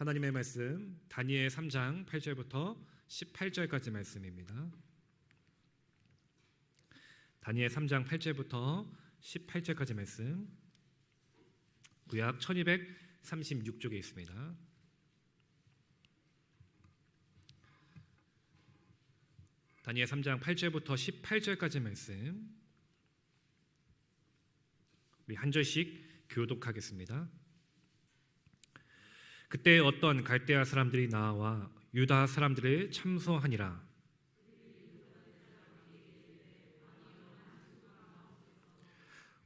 하나님의 말씀 다니엘 3장 8절부터 18절까지 말씀입니다. 다니엘 3장 8절부터 18절까지 말씀, 구약 1236쪽에 있습니다. 다니엘 3장 8절부터 18절까지 말씀, 우리 한 절씩 교독하겠습니다. 그때 어떤 갈대아 사람들이 나와 유다 사람들을 참소하니라.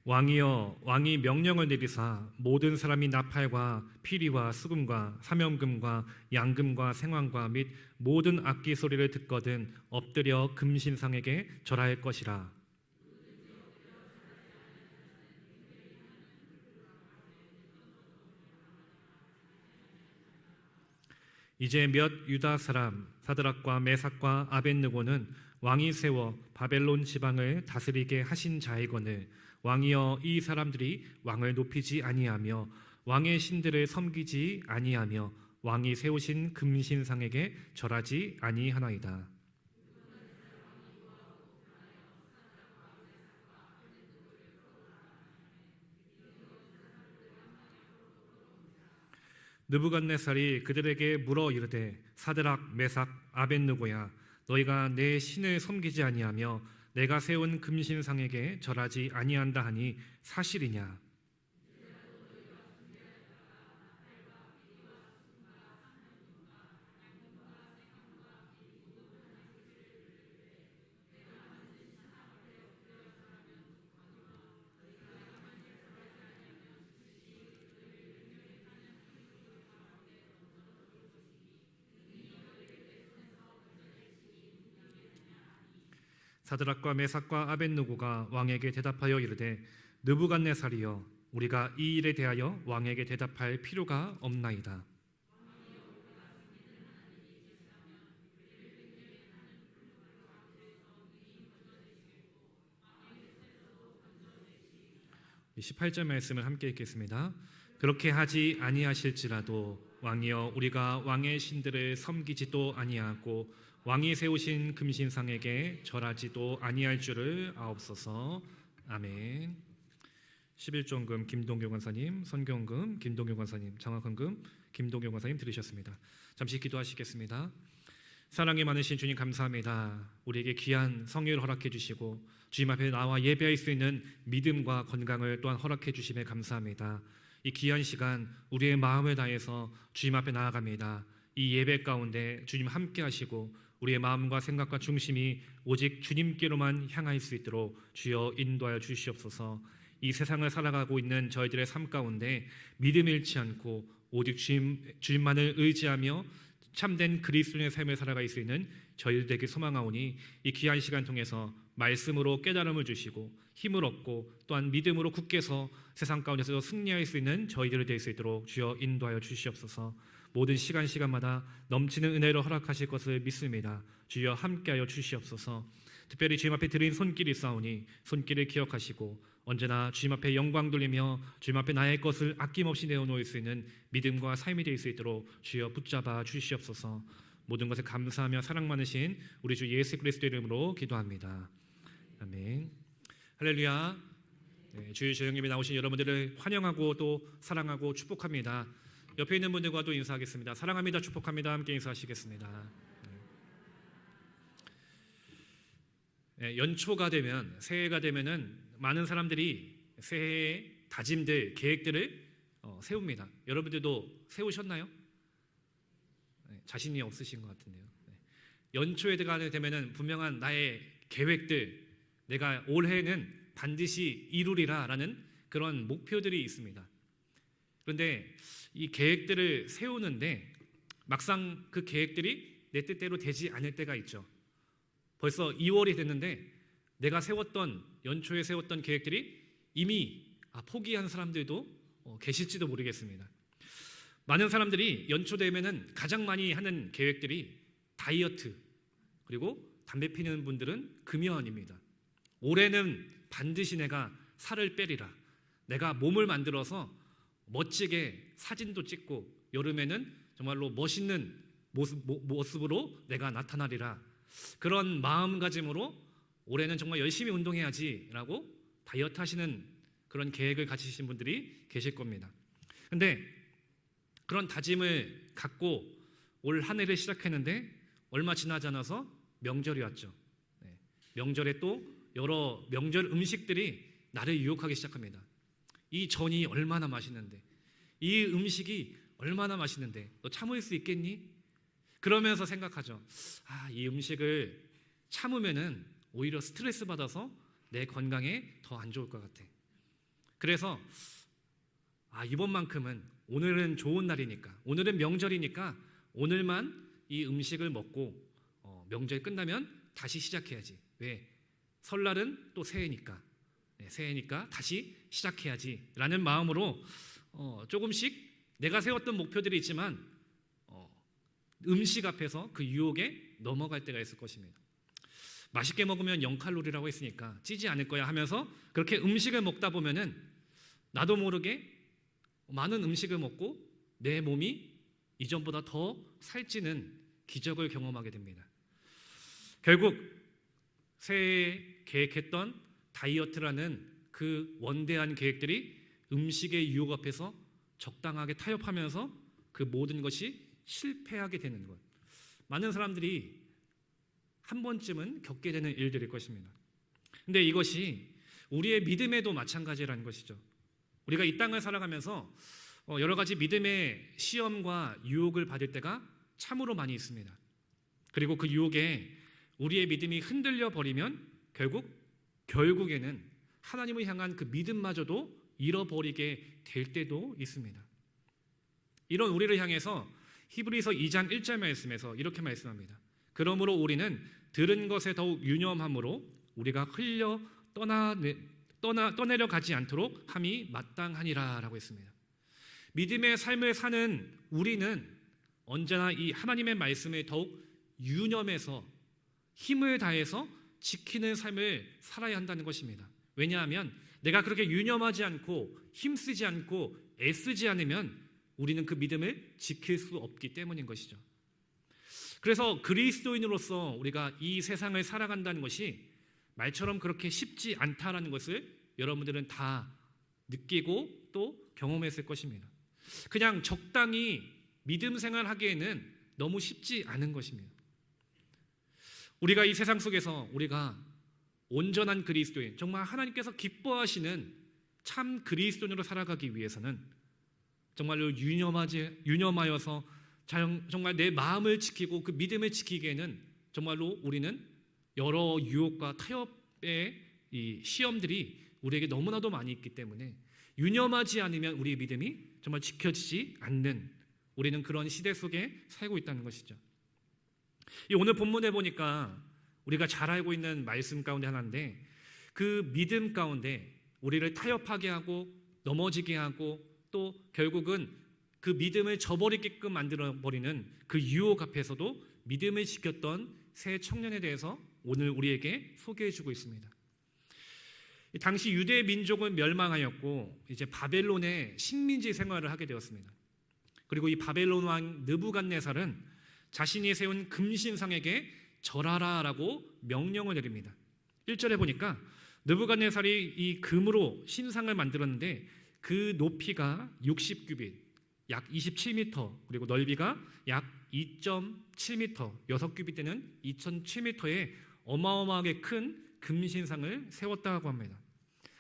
왕이여, 왕이 명령을 내리사 모든 사람이 나팔과 피리와 수금과 사명금과 양금과 생황과 및 모든 악기 소리를 듣거든 엎드려 금신상에게 절할 것이라. 이제 몇 유다 사람 사드락과 메삭과 아벳느고는 왕이 세워 바벨론 지방을 다스리게 하신 자이거늘 왕이여, 이 사람들이 왕을 높이지 아니하며 왕의 신들을 섬기지 아니하며 왕이 세우신 금신상에게 절하지 아니하나이다. 느부갓네살이 그들에게 물어 이르되 사드락 메삭 아벳느고야, 너희가 내 신을 섬기지 아니하며 내가 세운 금신상에게 절하지 아니한다 하니 사실이냐? 사드락과 메삭과 아벳느고가 왕에게 대답하여 이르되 느부갓네살이여, 우리가 이 일에 대하여 왕에게 대답할 필요가 없나이다. 이 18절 말씀을 함께 읽겠습니다. 그렇게 하지 아니하실지라도 왕이여, 우리가 왕의 신들을 섬기지도 아니하고 왕이 세우신 금신상에게 절하지도 아니할 줄을 아옵소서. 아멘. 11종금 김동규 권사님, 선경금 김동규 권사님, 장학헌금 김동규 권사님 들으셨습니다. 잠시 기도하시겠습니다. 사랑이 많으신 주님 감사합니다. 우리에게 귀한 성회를 허락해 주시고 주님 앞에 나와 예배할 수 있는 믿음과 건강을 또한 허락해 주심에 감사합니다. 이 귀한 시간 우리의 마음을 다해서 주님 앞에 나아갑니다. 이 예배 가운데 주님 함께 하시고 우리의 마음과 생각과 중심이 오직 주님께로만 향할 수 있도록 주여 인도하여 주시옵소서. 이 세상을 살아가고 있는 저희들의 삶 가운데 믿음 잃지 않고 오직 주님만을 의지하며 참된 그리스도인의 삶을 살아갈 수 있는 저희들에게 소망하오니 이 귀한 시간 통해서 말씀으로 깨달음을 주시고 힘을 얻고 또한 믿음으로 굳게 서 세상 가운데서 승리할 수 있는 저희들이 될 수 있도록 주여 인도하여 주시옵소서. 모든 시간마다 넘치는 은혜로 허락하실 것을 믿습니다. 주여 함께하여 주시옵소서. 특별히 주님 앞에 드린 손길이 있사오니 손길을 기억하시고 언제나 주님 앞에 영광 돌리며 주님 앞에 나의 것을 아낌없이 내어놓을 수 있는 믿음과 삶이 될 수 있도록 주여 붙잡아 주시옵소서. 모든 것에 감사하며 사랑 많으신 우리 주 예수 그리스도 이름으로 기도합니다. 아멘. 할렐루야. 주일 조영님이 나오신 여러분들을 환영하고 또 사랑하고 축복합니다. 옆에 있는 분들과도 인사하겠습니다. 사랑합니다. 축복합니다. 함께 인사하시겠습니다. 연초가 되면, 새해가 되면은 많은 사람들이 새해의 다짐들, 계획들을 세웁니다. 여러분들도 세우셨나요? 자신이 없으신 것 같은데요. 연초에 되면은 분명한 나의 계획들, 내가 올해는 반드시 이루리라라는 그런 목표들이 있습니다. 그런데 이 계획들을 세우는데 막상 그 계획들이 내 뜻대로 되지 않을 때가 있죠. 벌써 2월이 됐는데 내가 연초에 세웠던 계획들이 이미 포기한 사람들도 계실지도 모르겠습니다. 많은 사람들이 연초 되면은 가장 많이 하는 계획들이 다이어트, 그리고 담배 피는 분들은 금연입니다. 올해는 반드시 내가 살을 빼리라, 내가 몸을 만들어서 멋지게 사진도 찍고 여름에는 정말로 멋있는 모습으로 내가 나타나리라. 그런 마음가짐으로 올해는 정말 열심히 운동해야지라고 다이어트 하시는 그런 계획을 가지신 분들이 계실 겁니다. 근데 그런 다짐을 갖고 올 한 해를 시작했는데 얼마 지나지 않아서 명절이 왔죠. 명절에 또 여러 명절 음식들이 나를 유혹하기 시작합니다. 이 전이 얼마나 맛있는데, 이 음식이 얼마나 맛있는데 너 참을 수 있겠니? 그러면서 생각하죠. 이 음식을 참으면은 오히려 스트레스 받아서 내 건강에 더 안 좋을 것 같아. 그래서 이번만큼은, 오늘은 좋은 날이니까, 오늘은 명절이니까 오늘만 이 음식을 먹고 명절 끝나면 다시 시작해야지. 왜? 설날은 또 새해니까. 새해니까 다시 시작해야지 라는 마음으로 조금씩 내가 세웠던 목표들이 있지만 음식 앞에서 그 유혹에 넘어갈 때가 있을 것입니다. 맛있게 먹으면 0칼로리라고 했으니까 찌지 않을 거야 하면서 그렇게 음식을 먹다 보면은 나도 모르게 많은 음식을 먹고 내 몸이 이전보다 더 살찌는 기적을 경험하게 됩니다. 결국 새해에 계획했던 다이어트라는 그 원대한 계획들이 음식의 유혹 앞에서 적당하게 타협하면서 그 모든 것이 실패하게 되는 것. 많은 사람들이 한 번쯤은 겪게 되는 일들일 것입니다. 근데 이것이 우리의 믿음에도 마찬가지라는 것이죠. 우리가 이 땅을 살아가면서 여러 가지 믿음의 시험과 유혹을 받을 때가 참으로 많이 있습니다. 그리고 그 유혹에 우리의 믿음이 흔들려 버리면 결국에는 하나님을 향한 그 믿음마저도 잃어버리게 될 때도 있습니다. 이런 우리를 향해서 히브리서 2장 1절 말씀에서 이렇게 말씀합니다. 그러므로 우리는 들은 것에 더욱 유념함으로 우리가 흘려 떠내려 가지 않도록 함이 마땅하니라 라고 했습니다. 믿음의 삶을 사는 우리는 언제나 이 하나님의 말씀에 더욱 유념해서 힘을 다해서 지키는 삶을 살아야 한다는 것입니다. 왜냐하면 내가 그렇게 유념하지 않고 힘쓰지 않고 애쓰지 않으면 우리는 그 믿음을 지킬 수 없기 때문인 것이죠. 그래서 그리스도인으로서 우리가 이 세상을 살아간다는 것이 말처럼 그렇게 쉽지 않다라는 것을 여러분들은 다 느끼고 또 경험했을 것입니다. 그냥 적당히 믿음 생활하기에는 너무 쉽지 않은 것입니다. 우리가 이 세상 속에서 우리가 온전한 그리스도인, 정말 하나님께서 기뻐하시는 참 그리스도인으로 살아가기 위해서는 정말로 유념하여서 정말 내 마음을 지키고 그 믿음을 지키기에는 정말로 우리는 여러 유혹과 타협의 이 시험들이 우리에게 너무나도 많이 있기 때문에 유념하지 않으면 우리의 믿음이 정말 지켜지지 않는, 우리는 그런 시대 속에 살고 있다는 것이죠. 이 오늘 본문에 보니까 우리가 잘 알고 있는 말씀 가운데 하나인데, 그 믿음 가운데 우리를 타협하게 하고 넘어지게 하고 또 결국은 그 믿음을 저버리게끔 만들어버리는 그 유혹 앞에서도 믿음을 지켰던 새 청년에 대해서 오늘 우리에게 소개해주고 있습니다. 당시 유대 민족은 멸망하였고 이제 바벨론의 식민지 생활을 하게 되었습니다. 그리고 이 바벨론 왕 느부갓네살은 자신이 세운 금신상에게 절하라라고 명령을 내립니다. 1절에 보니까 느부갓네살이 이 금으로 신상을 만들었는데 그 높이가 60규빗, 약 27m, 그리고 넓이가 약 2.7m, 6규빗 되는 2,007m의 어마어마하게 큰 금신상을 세웠다고 합니다.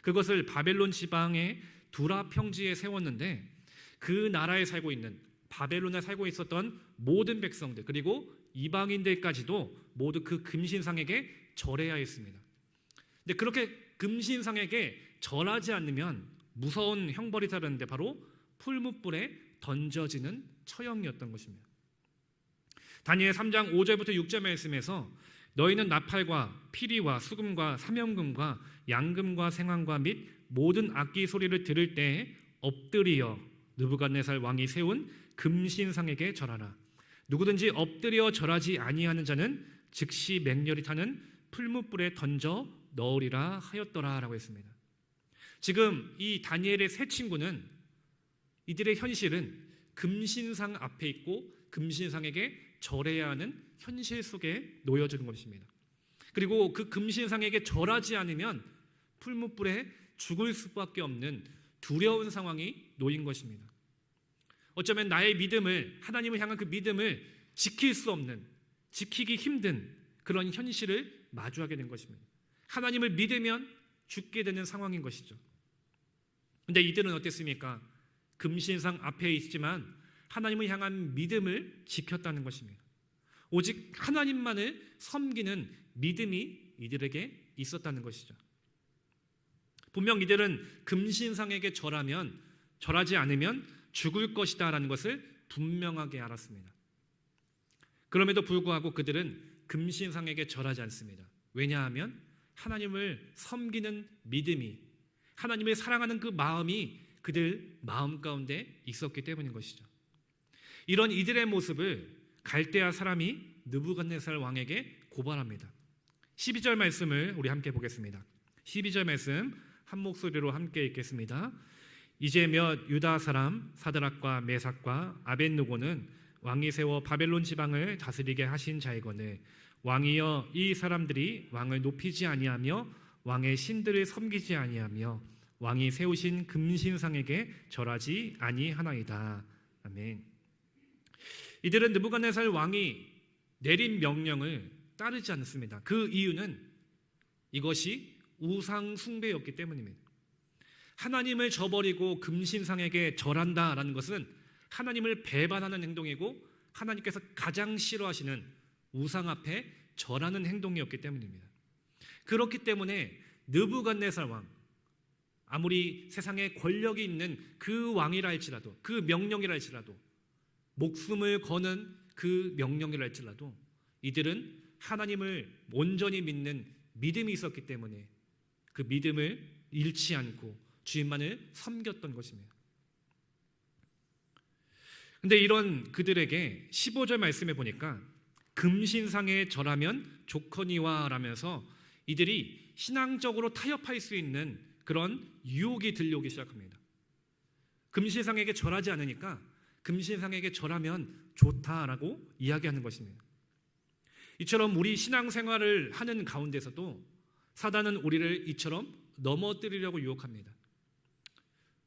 그것을 바벨론 지방의 두라 평지에 세웠는데 그 나라에 살고 있는, 바벨론에 살고 있었던 모든 백성들 그리고 이방인들까지도 모두 그 금신상에게 절해야 했습니다. 근데 그렇게 금신상에게 절하지 않으면 무서운 형벌이 따르는데 바로 풀무불에 던져지는 처형이었던 것입니다. 다니엘 3장 5절부터 6절 말씀에서 너희는 나팔과 피리와 수금과 사명금과 양금과 생황과 및 모든 악기 소리를 들을 때에 엎드리어 느부갓네살 왕이 세운 금신상에게 절하라. 누구든지 엎드려 절하지 아니하는 자는 즉시 맹렬히 타는 풀무불에 던져 넣으리라 하였더라 라고 했습니다. 지금 이 다니엘의 세 친구는 이들의 현실은 금신상 앞에 있고 금신상에게 절해야 하는 현실 속에 놓여지는 것입니다. 그리고 그 금신상에게 절하지 않으면 풀무불에 죽을 수밖에 없는 두려운 상황이 놓인 것입니다. 어쩌면 나의 믿음을, 하나님을 향한 그 믿음을 지킬 수 없는, 지키기 힘든 그런 현실을 마주하게 된 것입니다. 하나님을 믿으면 죽게 되는 상황인 것이죠. 근데 이들은 어땠습니까? 금신상 앞에 있지만 하나님을 향한 믿음을 지켰다는 것입니다. 오직 하나님만을 섬기는 믿음이 이들에게 있었다는 것이죠. 분명 이들은 금신상에게 절하지 않으면 죽을 것이다 라는 것을 분명하게 알았습니다. 그럼에도 불구하고 그들은 금신상에게 절하지 않습니다. 왜냐하면 하나님을 섬기는 믿음이, 하나님을 사랑하는 그 마음이 그들 마음 가운데 있었기 때문인 것이죠. 이런 이들의 모습을 갈대아 사람이 느부갓네살 왕에게 고발합니다. 12절 말씀을 우리 함께 보겠습니다. 12절 말씀 한 목소리로 함께 읽겠습니다. 이제 몇 유다 사람 사드락과 메삭과 아벳느고는 왕이 세워 바벨론 지방을 다스리게 하신 자이거늘 왕이여 이 사람들이 왕을 높이지 아니하며 왕의 신들을 섬기지 아니하며 왕이 세우신 금신상에게 절하지 아니하나이다. 아멘. 이들은 느부갓네살 왕이 내린 명령을 따르지 않습니다. 그 이유는 이것이 우상 숭배였기 때문입니다. 하나님을 저버리고 금신상에게 절한다라는 것은 하나님을 배반하는 행동이고 하나님께서 가장 싫어하시는 우상 앞에 절하는 행동이었기 때문입니다. 그렇기 때문에 느부갓네살 왕, 아무리 세상에 권력이 있는 그 왕이라 할지라도, 그 명령이라 할지라도, 목숨을 거는 그 명령이라 할지라도 이들은 하나님을 온전히 믿는 믿음이 있었기 때문에 그 믿음을 잃지 않고 주님만을 섬겼던 것입니다. 근데 이런 그들에게 15절 말씀에 보니까 금신상에 절하면 좋거니와 라면서 이들이 신앙적으로 타협할 수 있는 그런 유혹이 들려오기 시작합니다. 금신상에게 절하지 않으니까 금신상에게 절하면 좋다라고 이야기하는 것입니다. 이처럼 우리 신앙생활을 하는 가운데서도 사단은 우리를 이처럼 넘어뜨리려고 유혹합니다.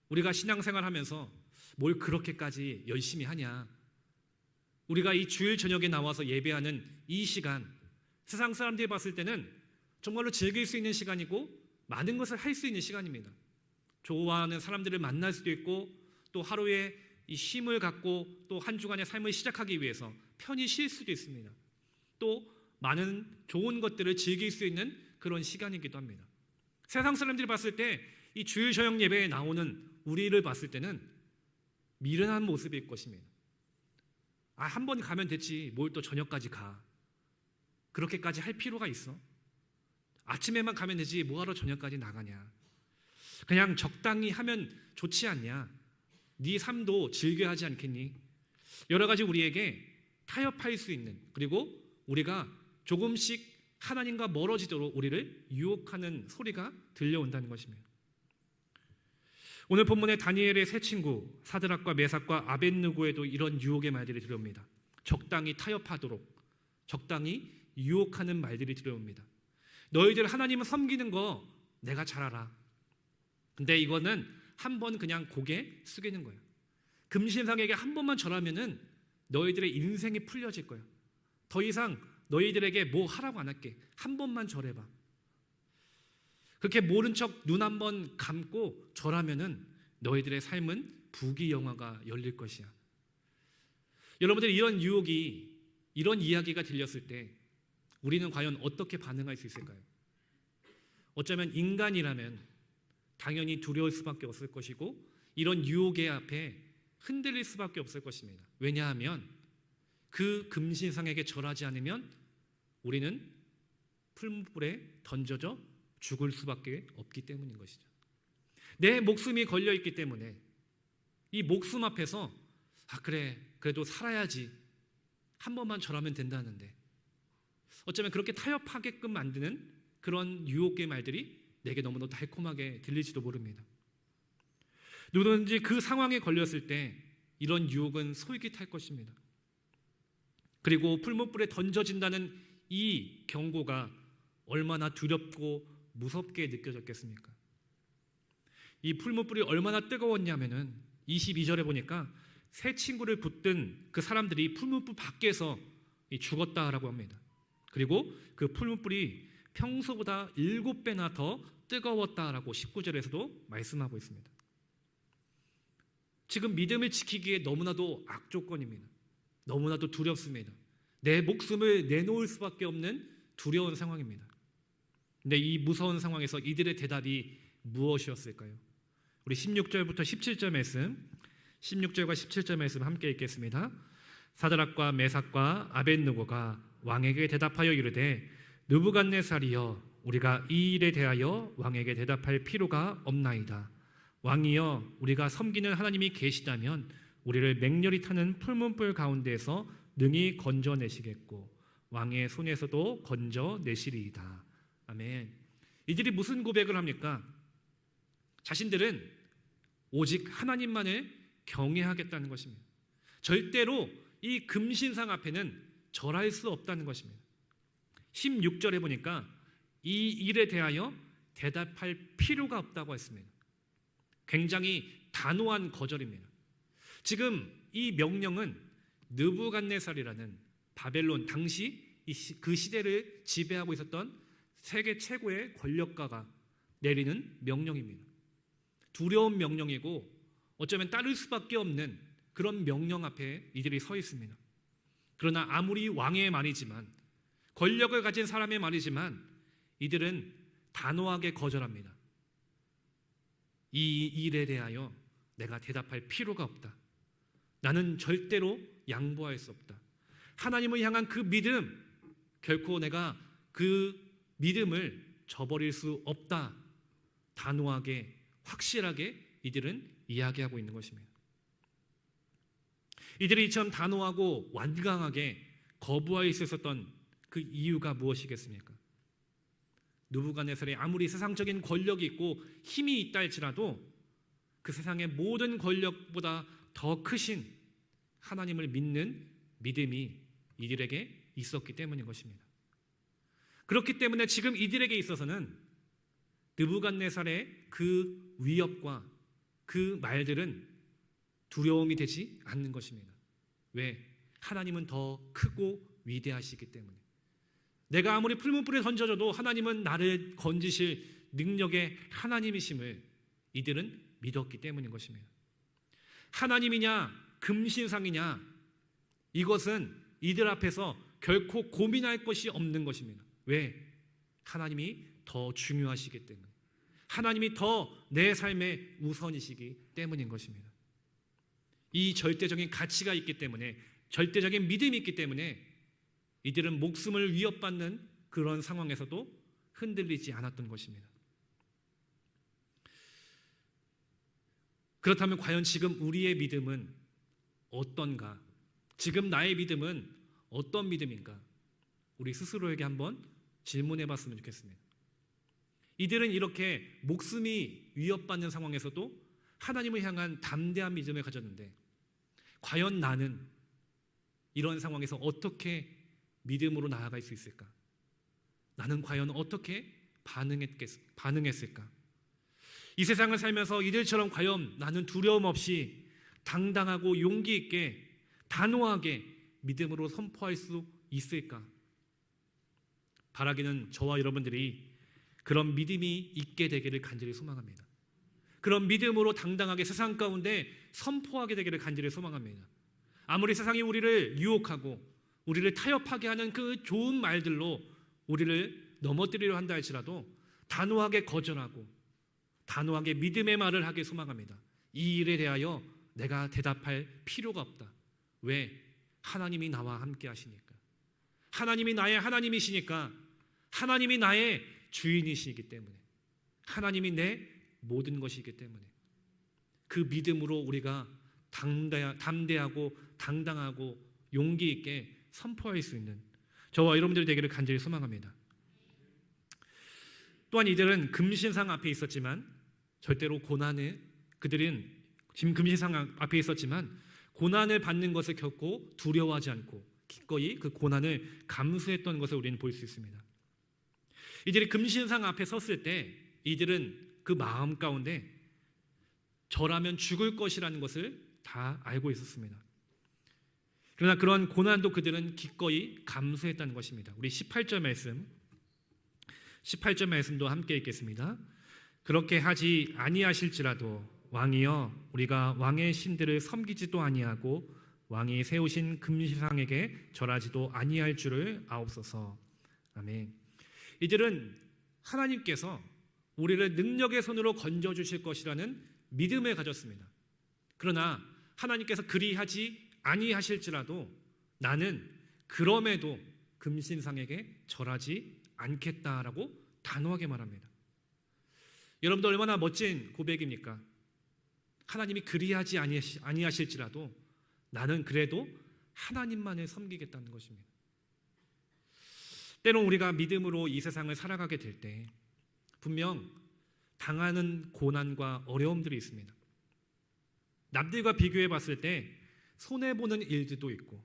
우리가 신앙생활하면서 뭘 그렇게까지 열심히 하냐, 우리가 이 주일 저녁에 나와서 예배하는 이 시간, 세상 사람들이 봤을 때는 정말로 즐길 수 있는 시간이고 많은 것을 할 수 있는 시간입니다. 좋아하는 사람들을 만날 수도 있고 또 하루에 이 쉼을 갖고 또 한 주간의 삶을 시작하기 위해서 편히 쉴 수도 있습니다. 또 많은 좋은 것들을 즐길 수 있는 그런 시간이기도 합니다. 세상 사람들이 봤을 때 이 주일 저녁 예배에 나오는 우리를 봤을 때는 미련한 모습일 것입니다. 한 번 가면 됐지 뭘 또 저녁까지 가, 그렇게까지 할 필요가 있어? 아침에만 가면 되지 뭐하러 저녁까지 나가냐, 그냥 적당히 하면 좋지 않냐, 네 삶도 즐겨야 하지 않겠니? 여러 가지 우리에게 타협할 수 있는, 그리고 우리가 조금씩 하나님과 멀어지도록 우리를 유혹하는 소리가 들려온다는 것입니다. 오늘 본문의 다니엘의 세 친구 사드락과 메삭과 아벳느고에도 이런 유혹의 말들이 들려옵니다. 적당히 타협하도록, 적당히 유혹하는 말들이 들려옵니다. 너희들 하나님을 섬기는 거 내가 잘 알아. 근데 이거는 한 번 그냥 고개 숙이는 거예요. 금신상에게 한 번만 절하면은 너희들의 인생이 풀려질 거야. 더 이상 너희들에게 뭐 하라고 안 할게. 한 번만 절해봐. 그렇게 모른 척 눈 한 번 감고 절하면은 너희들의 삶은 부귀영화가 열릴 것이야. 여러분들, 이런 유혹이, 이런 이야기가 들렸을 때 우리는 과연 어떻게 반응할 수 있을까요? 어쩌면 인간이라면 당연히 두려울 수밖에 없을 것이고 이런 유혹의 앞에 흔들릴 수밖에 없을 것입니다. 왜냐하면 그 금신상에게 절하지 않으면 우리는 풀무불에 던져져 죽을 수밖에 없기 때문인 것이죠. 내 목숨이 걸려있기 때문에 이 목숨 앞에서 그래, 그래도 살아야지, 한 번만 절하면 된다는데, 어쩌면 그렇게 타협하게끔 만드는 그런 유혹의 말들이 내게 너무너무 달콤하게 들릴지도 모릅니다. 누구든지 그 상황에 걸렸을 때 이런 유혹은 솔깃할 것입니다. 그리고 풀무불에 던져진다는 이 경고가 얼마나 두렵고 무섭게 느껴졌겠습니까? 이 풀무불이 얼마나 뜨거웠냐면은 22절에 보니까 새 친구를 붙든 그 사람들이 풀무불 밖에서 죽었다라고 합니다. 그리고 그 풀무불이 평소보다 7배나 더 뜨거웠다라고 19절에서도 말씀하고 있습니다. 지금 믿음을 지키기에 너무나도 악조건입니다. 너무나도 두렵습니다. 내 목숨을 내놓을 수밖에 없는 두려운 상황입니다. 근데 이 무서운 상황에서 이들의 대답이 무엇이었을까요? 우리 16절부터 17절 말씀, 16절과 17절 말씀 함께 읽겠습니다. 사드락과 메삭과 아벳느고가 왕에게 대답하여 이르되 느부갓네살이여 우리가 이 일에 대하여 왕에게 대답할 필요가 없나이다. 왕이여 우리가 섬기는 하나님이 계시다면 우리를 맹렬히 타는 풀문불 가운데에서 능히 건져내시겠고 왕의 손에서도 건져내시리이다. 아멘. 이들이 무슨 고백을 합니까? 자신들은 오직 하나님만을 경외하겠다는 것입니다. 절대로 이 금신상 앞에는 절할 수 없다는 것입니다. 16절에 보니까 이 일에 대하여 대답할 필요가 없다고 했습니다. 굉장히 단호한 거절입니다. 지금 이 명령은 느부갓네살이라는 바벨론 당시 그 시대를 지배하고 있었던 세계 최고의 권력가가 내리는 명령입니다. 두려운 명령이고 어쩌면 따를 수밖에 없는 그런 명령 앞에 이들이 서 있습니다. 그러나 아무리 왕의 말이지만 권력을 가진 사람의 말이지만 이들은 단호하게 거절합니다. 이 일에 대하여 내가 대답할 필요가 없다. 나는 절대로 양보할 수 없다. 하나님을 향한 그 믿음, 결코 내가 그 믿음을 저버릴 수 없다. 단호하게 확실하게 이들은 이야기하고 있는 것입니다. 이들이 이처럼 단호하고 완강하게 거부하여 있었던 그 이유가 무엇이겠습니까? 느부갓네살이 아무리 세상적인 권력이 있고 힘이 있다 할지라도 그 세상의 모든 권력보다 더 크신 하나님을 믿는 믿음이 이들에게 있었기 때문인 것입니다. 그렇기 때문에 지금 이들에게 있어서는 느부갓네살의 그 위협과 그 말들은 두려움이 되지 않는 것입니다. 왜? 하나님은 더 크고 위대하시기 때문에. 내가 아무리 풀문불에 던져져도 하나님은 나를 건지실 능력의 하나님이심을 이들은 믿었기 때문인 것입니다. 하나님이냐 금신상이냐 이것은 이들 앞에서 결코 고민할 것이 없는 것입니다. 왜? 하나님이 더 중요하시기 때문에. 하나님이 더 내 삶의 우선이시기 때문인 것입니다. 이 절대적인 가치가 있기 때문에, 절대적인 믿음이 있기 때문에 이들은 목숨을 위협받는 그런 상황에서도 흔들리지 않았던 것입니다. 그렇다면 과연 지금 우리의 믿음은 어떤가? 지금 나의 믿음은 어떤 믿음인가? 우리 스스로에게 한번 질문해 봤으면 좋겠습니다. 이들은 이렇게 목숨이 위협받는 상황에서도 하나님을 향한 담대한 믿음을 가졌는데 과연 나는 이런 상황에서 어떻게 믿음으로 나아갈 수 있을까? 나는 과연 어떻게 반응했을까? 이 세상을 살면서 이들처럼 과연 나는 두려움 없이 당당하고 용기 있게 단호하게 믿음으로 선포할 수 있을까? 바라기는 저와 여러분들이 그런 믿음이 있게 되기를 간절히 소망합니다. 그런 믿음으로 당당하게 세상 가운데 선포하게 되기를 간절히 소망합니다. 아무리 세상이 우리를 유혹하고 우리를 타협하게 하는 그 좋은 말들로 우리를 넘어뜨리려 한다 할지라도 단호하게 거절하고 단호하게 믿음의 말을 하길 소망합니다. 이 일에 대하여 내가 대답할 필요가 없다. 왜? 하나님이 나와 함께 하시니까. 하나님이 나의 하나님이시니까. 하나님이 나의 주인이시기 때문에. 하나님이 내 모든 것이기 때문에. 그 믿음으로 우리가 담대하고 당당하고 용기 있게 선포할 수 있는 저와 여러분들이 되기를 간절히 소망합니다. 또한 이들은 금신상 앞에 있었지만 절대로 그들은 지금 금신상 앞에 있었지만 고난을 받는 것을 결코 두려워하지 않고 기꺼이 그 고난을 감수했던 것을 우리는 볼 수 있습니다. 이들이 금신상 앞에 섰을 때 이들은 그 마음 가운데 저라면 죽을 것이라는 것을 다 알고 있었습니다. 그러나 그런 고난도 그들은 기꺼이 감수했다는 것입니다. 우리 18절 말씀도 함께 읽겠습니다. 그렇게 하지 아니하실지라도 왕이여 우리가 왕의 신들을 섬기지도 아니하고 왕이 세우신 금신상에게 절하지도 아니할 줄을 아옵소서. 아멘. 이들은 하나님께서 우리를 능력의 손으로 건져주실 것이라는 믿음을 가졌습니다. 그러나 하나님께서 그리하지 아니하실지라도 나는 그럼에도 금신상에게 절하지 않겠다라고 단호하게 말합니다. 여러분들 얼마나 멋진 고백입니까? 하나님이 그리하지 아니하실지라도 나는 그래도 하나님만을 섬기겠다는 것입니다. 때론 우리가 믿음으로 이 세상을 살아가게 될 때 분명 당하는 고난과 어려움들이 있습니다. 남들과 비교해 봤을 때 손해보는 일들도 있고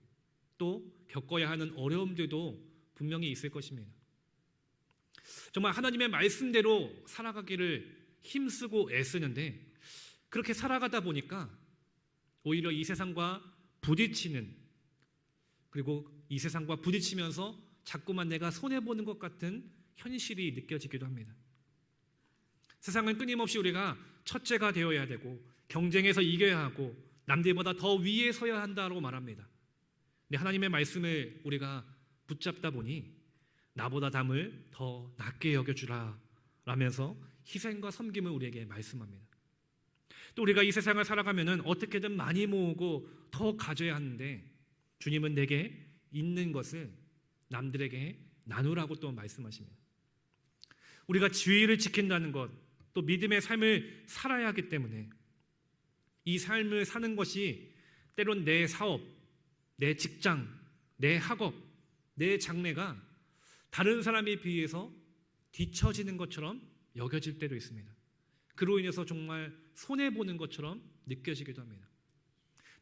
또 겪어야 하는 어려움들도 분명히 있을 것입니다. 정말 하나님의 말씀대로 살아가기를 힘쓰고 애쓰는데 그렇게 살아가다 보니까 오히려 이 세상과 부딪히는, 그리고 이 세상과 부딪히면서 자꾸만 내가 손해보는 것 같은 현실이 느껴지기도 합니다. 세상은 끊임없이 우리가 첫째가 되어야 되고 경쟁에서 이겨야 하고 남들보다 더 위에 서야 한다고 말합니다. 근데 하나님의 말씀을 우리가 붙잡다 보니 나보다 남을 더 낮게 여겨주라 라면서 희생과 섬김을 우리에게 말씀합니다. 또 우리가 이 세상을 살아가면은 어떻게든 많이 모으고 더 가져야 하는데 주님은 내게 있는 것을 남들에게 나누라고 또 말씀하십니다. 우리가 지위를 지킨다는 것, 또 믿음의 삶을 살아야 하기 때문에 이 삶을 사는 것이 때론 내 사업, 내 직장, 내 학업, 내 장래가 다른 사람에 비해서 뒤처지는 것처럼 여겨질 때도 있습니다. 그로 인해서 정말 손해보는 것처럼 느껴지기도 합니다.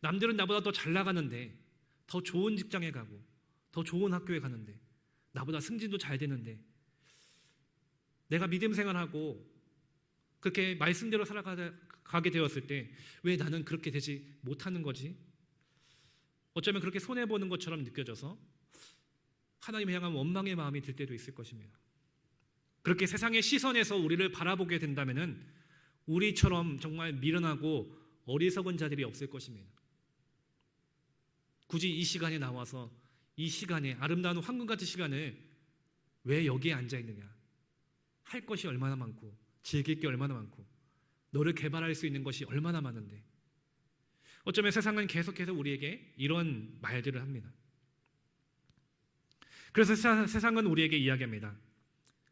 남들은 나보다 더 잘 나가는데, 더 좋은 직장에 가고 더 좋은 학교에 가는데, 나보다 승진도 잘 되는데 내가 믿음 생활하고 그렇게 말씀대로 살아가게 되었을 때 왜 나는 그렇게 되지 못하는 거지? 어쩌면 그렇게 손해보는 것처럼 느껴져서 하나님을 향한 원망의 마음이 들 때도 있을 것입니다. 그렇게 세상의 시선에서 우리를 바라보게 된다면 우리처럼 정말 미련하고 어리석은 자들이 없을 것입니다. 굳이 이 시간에 나와서 이 시간에 아름다운 황금같은 시간을 왜 여기에 앉아있느냐? 할 것이 얼마나 많고 즐길 게 얼마나 많고 너를 개발할 수 있는 것이 얼마나 많은데 어쩌면 세상은 계속해서 우리에게 이런 말들을 합니다. 그래서 세상은 우리에게 이야기합니다.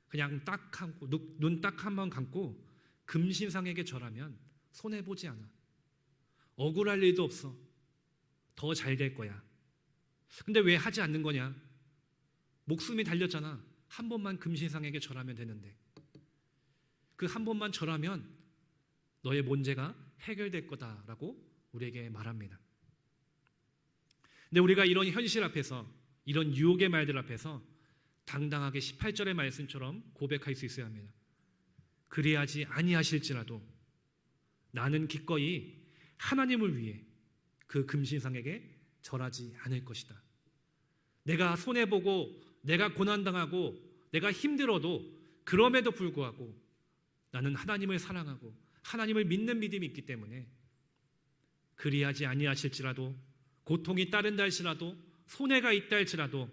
그냥 딱 감고 눈 딱 한 번 감고 금신상에게 절하면 손해보지 않아. 억울할 일도 없어. 더 잘 될 거야. 근데 왜 하지 않는 거냐? 목숨이 달렸잖아. 한 번만 금신상에게 절하면 되는데 그 한 번만 절하면 너의 문제가 해결될 거다라고 우리에게 말합니다. 근데 우리가 이런 현실 앞에서, 이런 유혹의 말들 앞에서 당당하게 18절의 말씀처럼 고백할 수 있어야 합니다. 그리하지 아니하실지라도 나는 기꺼이 하나님을 위해 그 금신상에게 절하지 않을 것이다. 내가 손해보고 내가 고난당하고 내가 힘들어도 그럼에도 불구하고 나는 하나님을 사랑하고 하나님을 믿는 믿음이 있기 때문에 그리하지 아니하실지라도 고통이 따른다 할지라도 손해가 있다 할지라도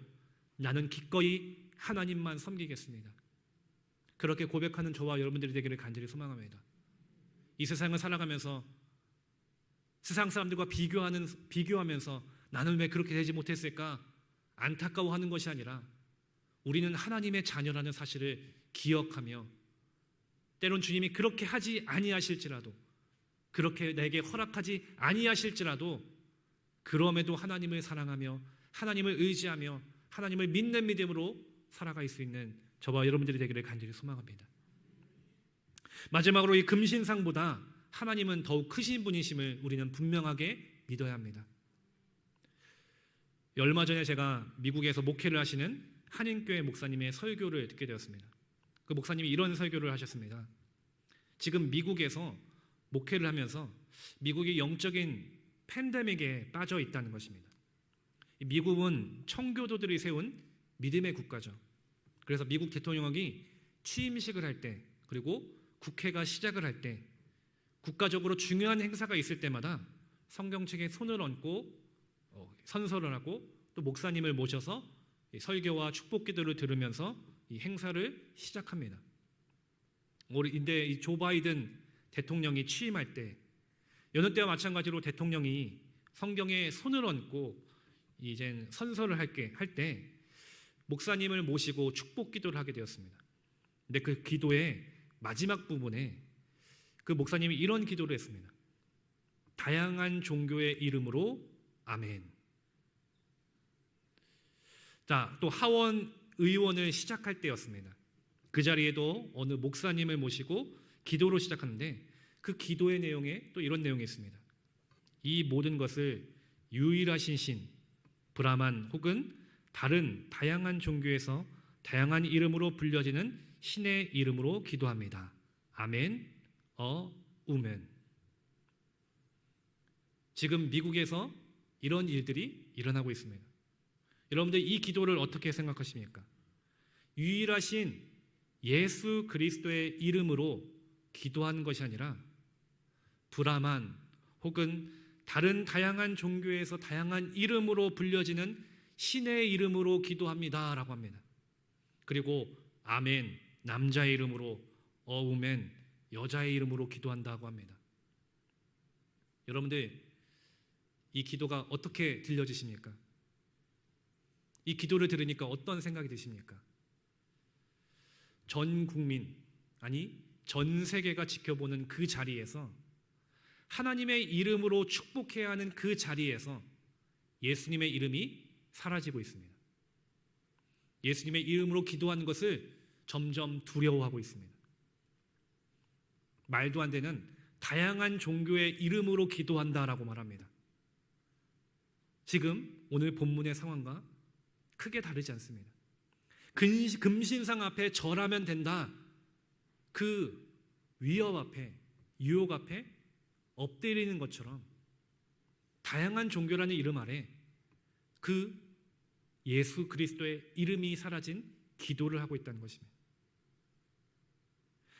나는 기꺼이 하나님만 섬기겠습니다. 그렇게 고백하는 저와 여러분들이 되기를 간절히 소망합니다. 이 세상을 살아가면서 세상 사람들과 비교하면서 나는 왜 그렇게 되지 못했을까 안타까워하는 것이 아니라 우리는 하나님의 자녀라는 사실을 기억하며 때론 주님이 그렇게 하지 아니하실지라도 그렇게 내게 허락하지 아니하실지라도 그럼에도 하나님을 사랑하며 하나님을 의지하며 하나님을 믿는 믿음으로 살아갈 수 있는 저와 여러분들이 되기를 간절히 소망합니다. 마지막으로 이 금신상보다 하나님은 더욱 크신 분이심을 우리는 분명하게 믿어야 합니다. 얼마 전에 제가 미국에서 목회를 하시는 한인교회 목사님의 설교를 듣게 되었습니다. 그 목사님이 이런 설교를 하셨습니다. 지금 미국에서 목회를 하면서 미국이 영적인 팬데믹에 빠져 있다는 것입니다. 미국은 청교도들이 세운 믿음의 국가죠. 그래서 미국 대통령이 취임식을 할 때, 그리고 국회가 시작을 할 때, 국가적으로 중요한 행사가 있을 때마다 성경책에 손을 얹고 선서를 하고 또 목사님을 모셔서 설교와 축복 기도를 들으면서 이 행사를 시작합니다. 근데 이 조 바이든 대통령이 취임할 때, 여느 때와 마찬가지로 대통령이 성경에 손을 얹고 이제 선서를 할 때 목사님을 모시고 축복 기도를 하게 되었습니다. 근데 그 기도의 마지막 부분에 그 목사님이 이런 기도를 했습니다. 다양한 종교의 이름으로 아멘. 자, 또 하원 의원을 시작할 때였습니다. 그 자리에도 어느 목사님을 모시고 기도로 시작하는데 그 기도의 내용에 또 이런 내용이 있습니다. 이 모든 것을 유일하신 신 브라만 혹은 다른 다양한 종교에서 다양한 이름으로 불려지는 신의 이름으로 기도합니다. 아멘, 우멘. 지금 미국에서 이런 일들이 일어나고 있습니다. 여러분들 이 기도를 어떻게 생각하십니까? 유일하신 예수 그리스도의 이름으로 기도하는 것이 아니라 브라만 혹은 다른 다양한 종교에서 다양한 이름으로 불려지는 신의 이름으로 기도합니다라고 합니다. 그리고 아멘, 남자의 이름으로, 우멘, 여자의 이름으로 기도한다고 합니다. 여러분들 이 기도가 어떻게 들려지십니까? 이 기도를 들으니까 어떤 생각이 드십니까? 전 국민, 아니 전 세계가 지켜보는 그 자리에서, 하나님의 이름으로 축복해야 하는 그 자리에서 예수님의 이름이 사라지고 있습니다. 예수님의 이름으로 기도하는 것을 점점 두려워하고 있습니다. 말도 안 되는 다양한 종교의 이름으로 기도한다라고 말합니다. 지금 오늘 본문의 상황과 크게 다르지 않습니다. 금신상 앞에 절하면 된다, 그 위협 앞에, 유혹 앞에 엎드리는 것처럼 다양한 종교라는 이름 아래 그 예수 그리스도의 이름이 사라진 기도를 하고 있다는 것입니다.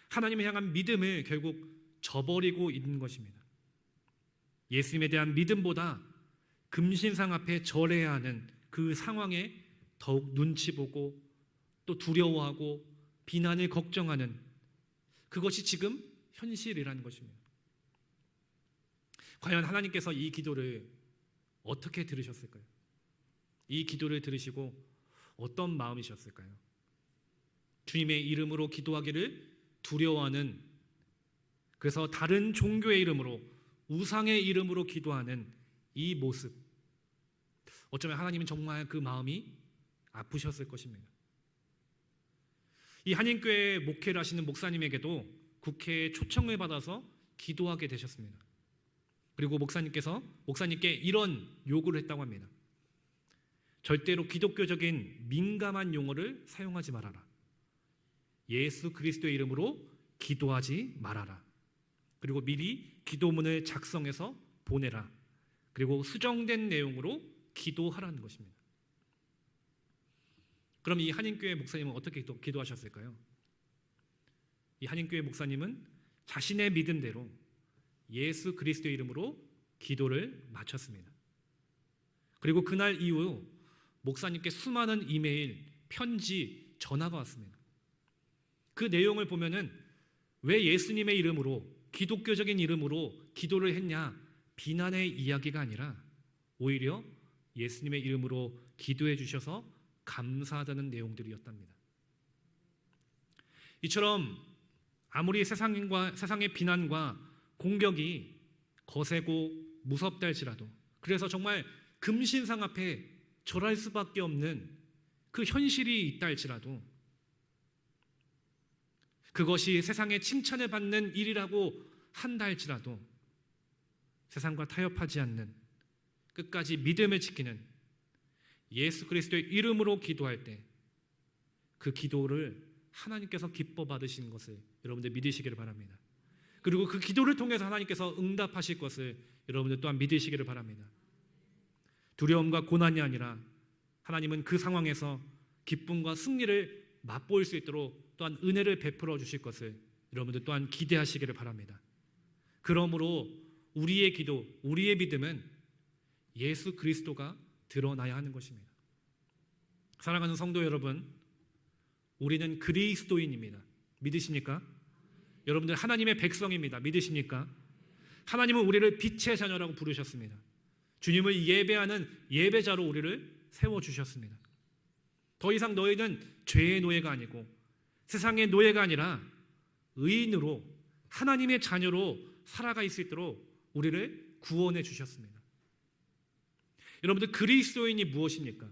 하나님을 향한 믿음을 결국 저버리고 있는 것입니다. 예수님에 대한 믿음보다 금신상 앞에 절해야 하는 그 상황에 더욱 눈치 보고 또 두려워하고 비난을 걱정하는, 그것이 지금 현실이라는 것입니다. 과연 하나님께서 이 기도를 어떻게 들으셨을까요? 이 기도를 들으시고 어떤 마음이셨을까요? 주님의 이름으로 기도하기를 두려워하는, 그래서 다른 종교의 이름으로, 우상의 이름으로 기도하는 이 모습, 어쩌면 하나님은 정말 그 마음이 아프셨을 것입니다. 이 한인교회 목회를 하시는 목사님에게도 국회에 초청을 받아서 기도하게 되셨습니다. 그리고 목사님께 이런 요구를 했다고 합니다. 절대로 기독교적인 민감한 용어를 사용하지 말아라. 예수 그리스도의 이름으로 기도하지 말아라. 그리고 미리 기도문을 작성해서 보내라. 그리고 수정된 내용으로 기도하라는 것입니다. 그럼 이 한인교회 목사님은 어떻게 기도하셨을까요? 이 한인교회 목사님은 자신의 믿음대로 예수 그리스도의 이름으로 기도를 마쳤습니다. 그리고 그날 이후 목사님께 수많은 이메일, 편지, 전화가 왔습니다. 그 내용을 보면은 왜 예수님의 이름으로, 기독교적인 이름으로 기도를 했냐, 비난의 이야기가 아니라 오히려 예수님의 이름으로 기도해 주셔서 감사하다는 내용들이었답니다. 이처럼 아무리 세상의 비난과 공격이 거세고 무섭다 할지라도, 그래서 정말 금신상 앞에 절할 수밖에 없는 그 현실이 있다 할지라도, 그것이 세상의 칭찬을 받는 일이라고 한다 할지라도 세상과 타협하지 않는, 끝까지 믿음을 지키는, 예수 그리스도의 이름으로 기도할 때 그 기도를 하나님께서 기뻐 받으시는 것을 여러분들 믿으시기를 바랍니다. 그리고 그 기도를 통해서 하나님께서 응답하실 것을 여러분들 또한 믿으시기를 바랍니다. 두려움과 고난이 아니라 하나님은 그 상황에서 기쁨과 승리를 맛볼 수 있도록 또한 은혜를 베풀어 주실 것을 여러분들 또한 기대하시기를 바랍니다. 그러므로 우리의 기도, 우리의 믿음은 예수 그리스도가 드러나야 하는 것입니다. 사랑하는 성도 여러분, 우리는 그리스도인입니다. 믿으십니까? 여러분들 하나님의 백성입니다. 믿으십니까? 하나님은 우리를 빛의 자녀라고 부르셨습니다. 주님을 예배하는 예배자로 우리를 세워주셨습니다. 더 이상 너희는 죄의 노예가 아니고 세상의 노예가 아니라 의인으로 하나님의 자녀로 살아갈 수 있도록 우리를 구원해 주셨습니다. 여러분들 그리스도인이 무엇입니까?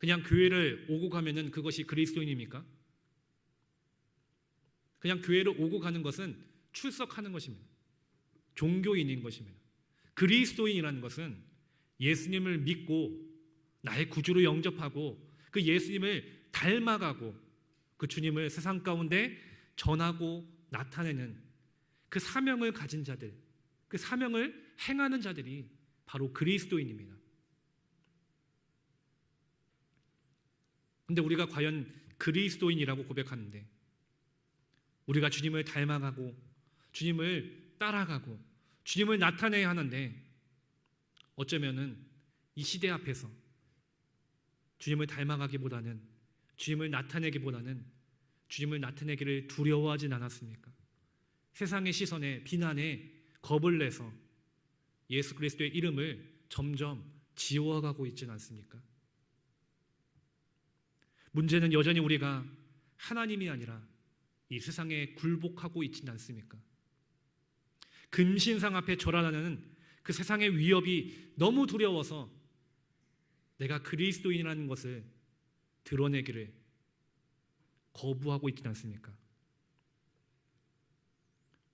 그냥 교회를 오고 가면은 그것이 그리스도인입니까? 그냥 교회를 오고 가는 것은 출석하는 것입니다. 종교인인 것입니다. 그리스도인이라는 것은 예수님을 믿고 나의 구주로 영접하고 그 예수님을 닮아가고 그 주님을 세상 가운데 전하고 나타내는 그 사명을 가진 자들, 그 사명을 행하는 자들이 바로 그리스도인입니다. 근데 우리가 과연 그리스도인이라고 고백하는데 우리가 주님을 닮아가고 주님을 따라가고 주님을 나타내야 하는데 어쩌면은 이 시대 앞에서 주님을 닮아가기보다는 주님을 나타내기보다는 주님을 나타내기를 두려워하진 않았습니까? 세상의 시선에 비난에 겁을 내서 예수 그리스도의 이름을 점점 지워가고 있지는 않습니까? 문제는 여전히 우리가 하나님이 아니라 이 세상에 굴복하고 있지는 않습니까? 금신상 앞에 절하라는 그 세상의 위협이 너무 두려워서 내가 그리스도인이라는 것을 드러내기를 거부하고 있지는 않습니까?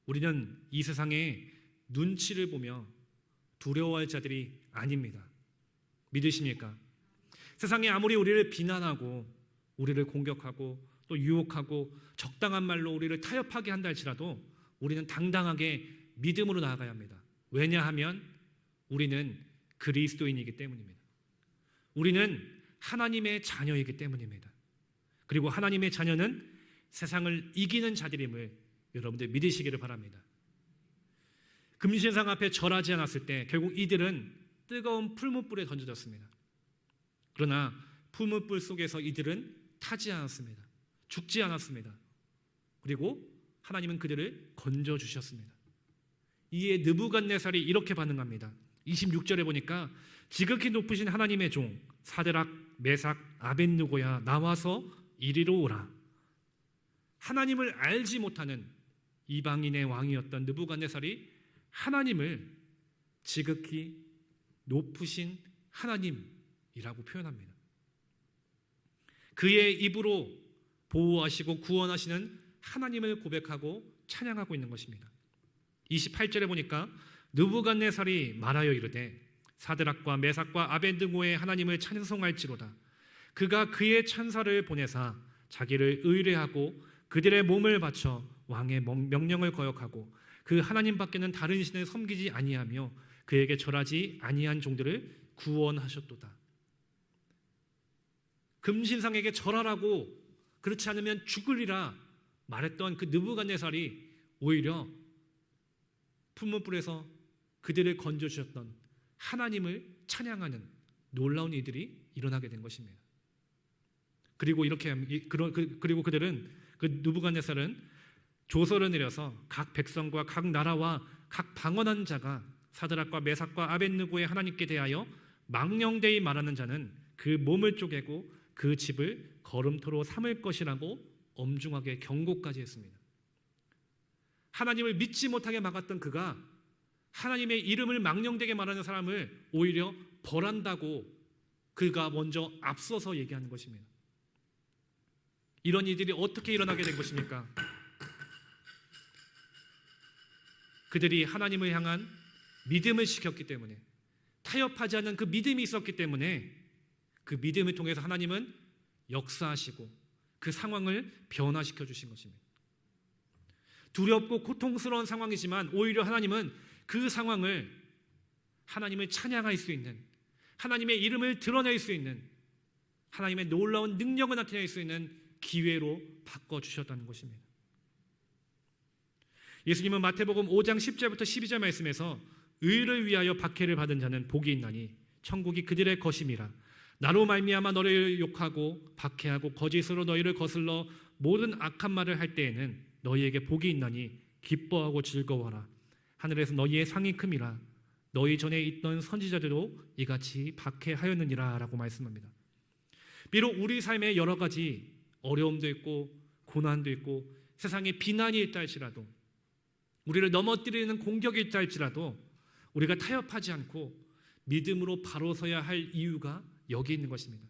우리는 이 세상의 눈치를 보며 두려워할 자들이 아닙니다. 믿으십니까? 세상이 아무리 우리를 비난하고 우리를 공격하고 또 유혹하고 적당한 말로 우리를 타협하게 한다 할지라도 우리는 당당하게 믿음으로 나아가야 합니다. 왜냐하면 우리는 그리스도인이기 때문입니다. 우리는 하나님의 자녀이기 때문입니다. 그리고 하나님의 자녀는 세상을 이기는 자들임을 여러분들 믿으시기를 바랍니다. 금신상 앞에 절하지 않았을 때 결국 이들은 뜨거운 풀무불에 던져졌습니다. 그러나 풀무불 속에서 이들은 타지 않았습니다. 죽지 않았습니다. 그리고 하나님은 그들을 건져주셨습니다. 이에 느부갓네살이 이렇게 반응합니다. 26절에 보니까 지극히 높으신 하나님의 종 사드락, 메삭, 아벳느고야 나와서 이리로 오라. 하나님을 알지 못하는 이방인의 왕이었던 느부갓네살이 하나님을 지극히 높으신 하나님이라고 표현합니다. 그의 입으로 보호하시고 구원하시는 하나님을 고백하고 찬양하고 있는 것입니다. 28절에 보니까 느부갓네살이 말하여 이르되 사드락과 메삭과 아벳느고의 하나님을 찬송할지로다. 그가 그의 천사를 보내사 자기를 의뢰하고 그들의 몸을 바쳐 왕의 명령을 거역하고 그 하나님밖에는 다른 신을 섬기지 아니하며 그에게 절하지 아니한 종들을 구원하셨도다. 금신상에게 절하라고 그렇지 않으면 죽으리라 말했던 그 느부갓네살이 오히려 풀무불에서 그들을 건져주셨던 하나님을 찬양하는 놀라운 일들이 일어나게 된 것입니다. 그리고 그리고 그들은 그 느부갓네살은 조서를 내려서 각 백성과 각 나라와 각 방언하는 자가 사드락과 메삭과 아벳느고의 하나님께 대하여 망령되이 말하는 자는 그 몸을 쪼개고 그 집을 걸음토로 삼을 것이라고 엄중하게 경고까지 했습니다. 하나님을 믿지 못하게 막았던 그가 하나님의 이름을 망령되게 말하는 사람을 오히려 벌한다고 그가 먼저 앞서서 얘기하는 것입니다. 이런 일들이 어떻게 일어나게 된 것입니까? 그들이 하나님을 향한 믿음을 지켰기 때문에, 타협하지 않는 그 믿음이 있었기 때문에 그 믿음을 통해서 하나님은 역사하시고 그 상황을 변화시켜 주신 것입니다. 두렵고 고통스러운 상황이지만 오히려 하나님은 그 상황을 하나님을 찬양할 수 있는, 하나님의 이름을 드러낼 수 있는, 하나님의 놀라운 능력을 나타낼 수 있는 기회로 바꿔주셨다는 것입니다. 예수님은 마태복음 5장 10절부터 12절 말씀에서 의를 위하여 박해를 받은 자는 복이 있나니 천국이 그들의 것임이라. 나로 말미암아 너를 욕하고 박해하고 거짓으로 너희를 거슬러 모든 악한 말을 할 때에는 너희에게 복이 있나니 기뻐하고 즐거워하라. 하늘에서 너희의 상이 큼이라. 너희 전에 있던 선지자들도 이같이 박해하였느니라 라고 말씀합니다. 비록 우리 삶에 여러 가지 어려움도 있고 고난도 있고 세상에 비난이 있다 할지라도, 우리를 넘어뜨리는 공격이 있다 할지라도 우리가 타협하지 않고 믿음으로 바로 서야 할 이유가 여기 있는 것입니다.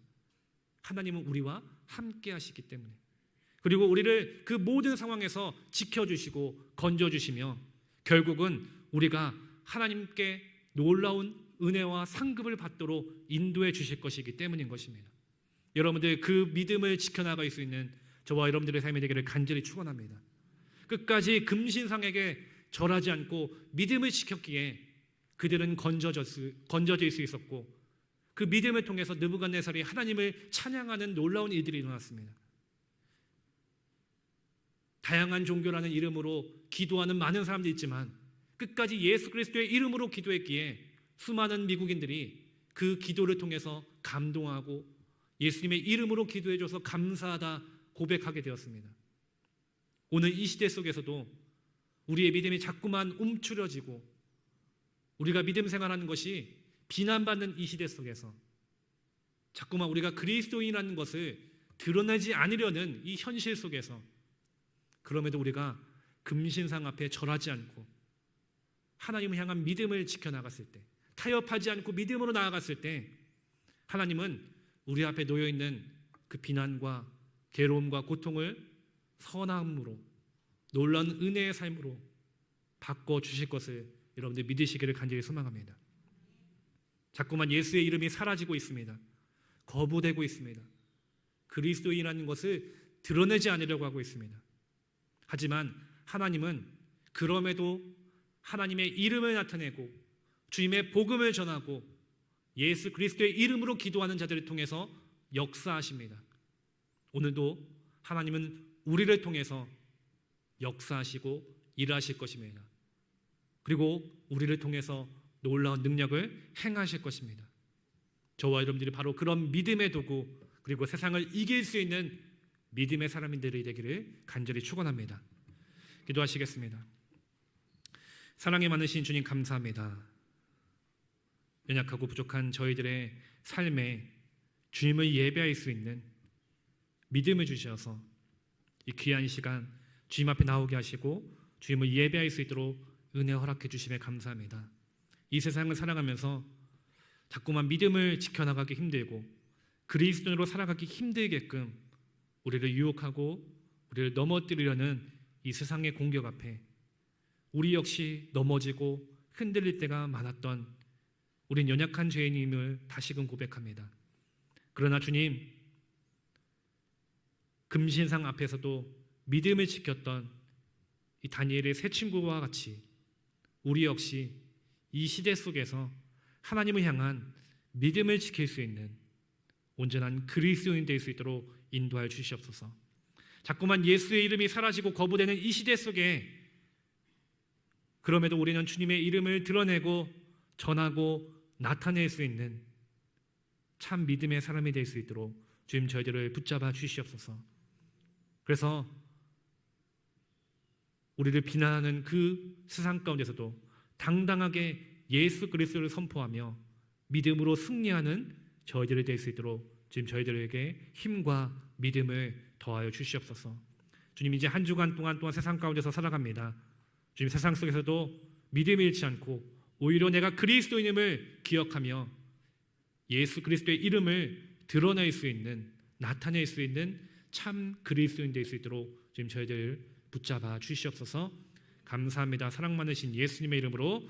하나님은 우리와 함께 하시기 때문에, 그리고 우리를 그 모든 상황에서 지켜주시고 건져주시며 결국은 우리가 하나님께 놀라운 은혜와 상급을 받도록 인도해 주실 것이기 때문인 것입니다. 여러분들 그 믿음을 지켜나갈 수 있는 저와 여러분들의 삶이 되기를 간절히 축원합니다. 끝까지 금신상에게 절하지 않고 믿음을 지켰기에 그들은 건져질 수 있었고, 그 믿음을 통해서 느부갓네살이 하나님을 찬양하는 놀라운 일들이 일어났습니다. 다양한 종교라는 이름으로 기도하는 많은 사람들이 있지만 끝까지 예수 그리스도의 이름으로 기도했기에 수많은 미국인들이 그 기도를 통해서 감동하고 예수님의 이름으로 기도해줘서 감사하다 고백하게 되었습니다. 오늘 이 시대 속에서도 우리의 믿음이 자꾸만 움츠려지고 우리가 믿음 생활하는 것이 비난받는 이 시대 속에서 자꾸만 우리가 그리스도인이라는 것을 드러내지 않으려는 이 현실 속에서, 그럼에도 우리가 금신상 앞에 절하지 않고 하나님을 향한 믿음을 지켜나갔을 때, 타협하지 않고 믿음으로 나아갔을 때 하나님은 우리 앞에 놓여있는 그 비난과 괴로움과 고통을 선함으로, 놀라운 은혜의 삶으로 바꿔주실 것을 여러분들 믿으시기를 간절히 소망합니다. 자꾸만 예수의 이름이 사라지고 있습니다. 거부되고 있습니다. 그리스도인이라는 것을 드러내지 않으려고 하고 있습니다. 하지만 하나님은 그럼에도 하나님의 이름을 나타내고 주님의 복음을 전하고 예수 그리스도의 이름으로 기도하는 자들을 통해서 역사하십니다. 오늘도 하나님은 우리를 통해서 역사하시고 일하실 것입니다. 그리고 우리를 통해서 놀라운 능력을 행하실 것입니다. 저와 여러분들이 바로 그런 믿음의 도구, 그리고 세상을 이길 수 있는 믿음의 사람들이 되기를 간절히 축원합니다. 기도하시겠습니다. 사랑이 많으신 주님 감사합니다. 연약하고 부족한 저희들의 삶에 주님을 예배할 수 있는 믿음을 주셔서 이 귀한 시간 주님 앞에 나오게 하시고 주님을 예배할 수 있도록 은혜 허락해 주심에 감사합니다. 이 세상을 살아가면서 자꾸만 믿음을 지켜나가기 힘들고 그리스도인으로 살아가기 힘들게끔 우리를 유혹하고 우리를 넘어뜨리려는 이 세상의 공격 앞에 우리 역시 넘어지고 흔들릴 때가 많았던 우린 연약한 죄인임을 다시금 고백합니다. 그러나 주님, 금신상 앞에서도 믿음을 지켰던 이 다니엘의 세 친구와 같이 우리 역시 이 시대 속에서 하나님을 향한 믿음을 지킬 수 있는 온전한 그리스도인 될 수 있도록 인도하여 주시옵소서. 자꾸만 예수의 이름이 사라지고 거부되는 이 시대 속에 그럼에도 우리는 주님의 이름을 드러내고 전하고 나타낼 수 있는 참 믿음의 사람이 될 수 있도록 주님 저희들을 붙잡아 주시옵소서. 그래서 우리를 비난하는 그 세상 가운데서도 당당하게 예수 그리스도를 선포하며 믿음으로 승리하는 저희들이 될 수 있도록 주님 저희들에게 힘과 믿음을 더하여 주시옵소서. 주님, 이제 한 주간 동안 세상 가운데서 살아갑니다. 주님, 세상 속에서도 믿음을 잃지 않고 오히려 내가 그리스도인임을 기억하며 예수 그리스도의 이름을 드러낼 수 있는, 나타낼 수 있는 참 그리스도인 될 수 있도록 주님 저희들 붙잡아 주시옵소서. 감사합니다. 사랑 많으신 예수님의 이름으로